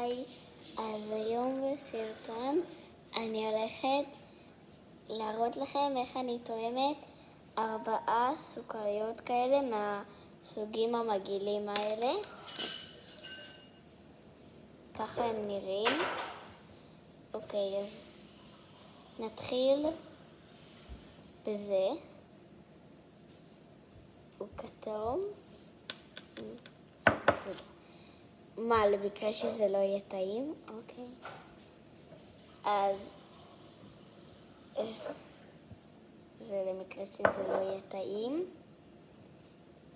היי, אז היום בסרטון אני הולכת להראות לכם איך אני תואמת 4 סוכריות כאלה מהסוגים המגעילים האלה. ככה הם נראים. אוקיי, אז נתחיל בזה. הוא כתום. מה, למקרה שזה לא יהיה טעים? אוקיי. אז זה למקרה שזה לא יהיה טעים.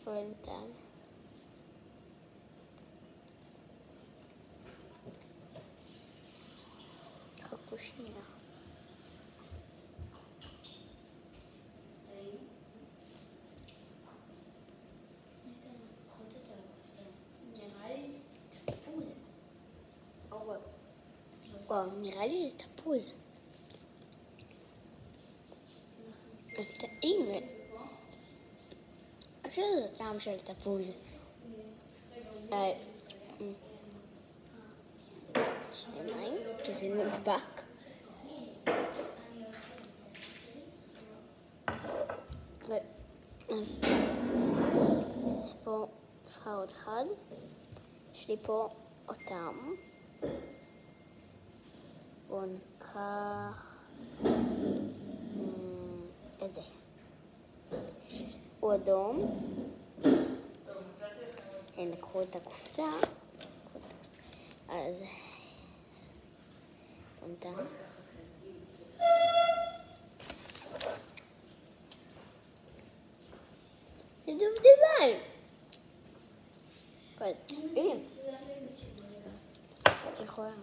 בינתיים. חכו שנייה. וואו, נראה לי זה תפוז. אז טעים. אני חושבת שזה טעם של תפוז. שתי מים, כי זה נדבק. אז פה נבחר עוד אחד. יש לי פה אותם. בואו ניקח את זה. הוא אדום. נקחו את הקופסה. אז בינתיים. זה דובדבן. הנה. את יכולה.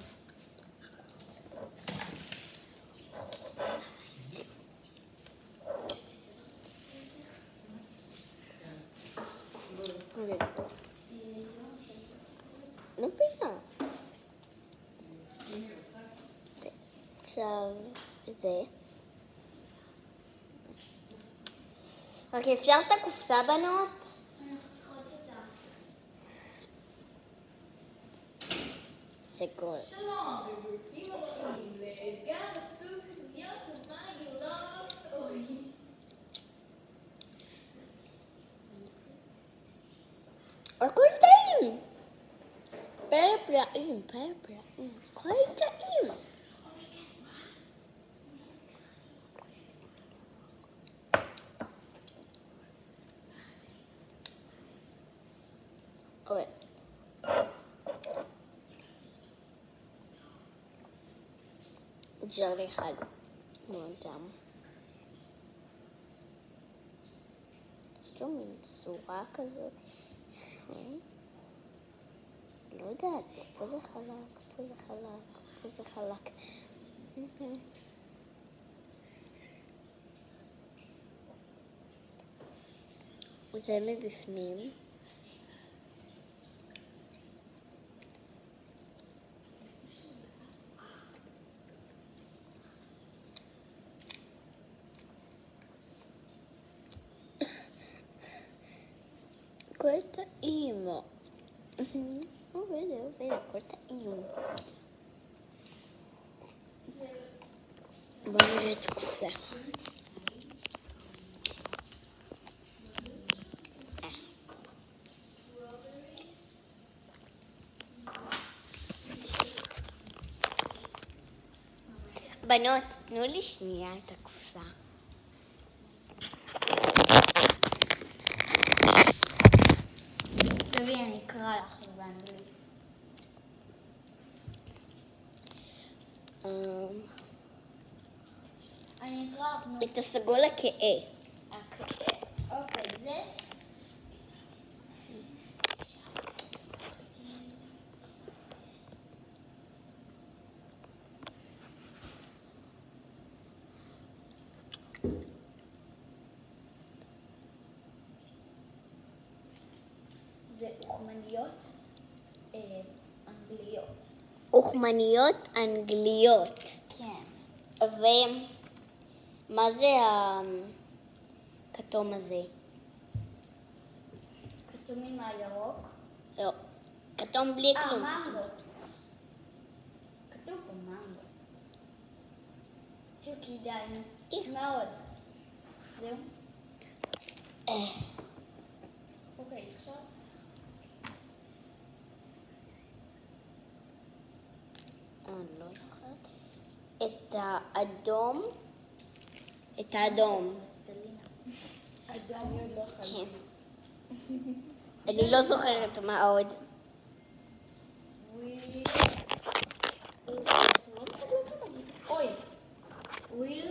לא מבינה. עכשיו זה. רק אפשר את הקופסה בנות? אנחנו צריכות אותה. סגול. שלום, וברוכים הבאים לאתגר הסוכריות המגעילות. הכל טעים. פלאים. הכל טעים. אוקיי. נשאר לי אחד. מאוד טעם. יש לו מין צורה כזאת. לא יודעת, פה זה חלק. זה מבפנים. הכל טעים. עובד, הכל טעים. בואו נראה את הקופסה. בנות, תנו לי שנייה את הקופסה. תביאי, אני אקרא לך באנגלית. אני אקרא לך. את הסגול הכהה. אוקיי, זה. זה אוכמניות אנגליות. אוכמניות אנגליות. כן. ומה זה הכתום הזה? כתומים מהירוק. לא. כתום בלי כלום. מנגו. צ'וקי די. מה עוד? זהו? אוקיי, עכשיו. אני לא זוכרת. את האדום. את האדום. פלסטלינה. אדום. אני עוד לא אכלתי. כן. אני לא זוכרת מה עוד. אוי. וויל.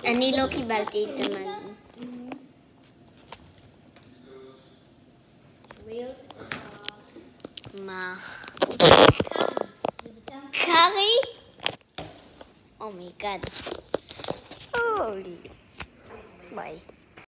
אני לא קיבלתי את המגי. וויל. מה? קארי. זה בטעם קארי? אומייגאד. ביי.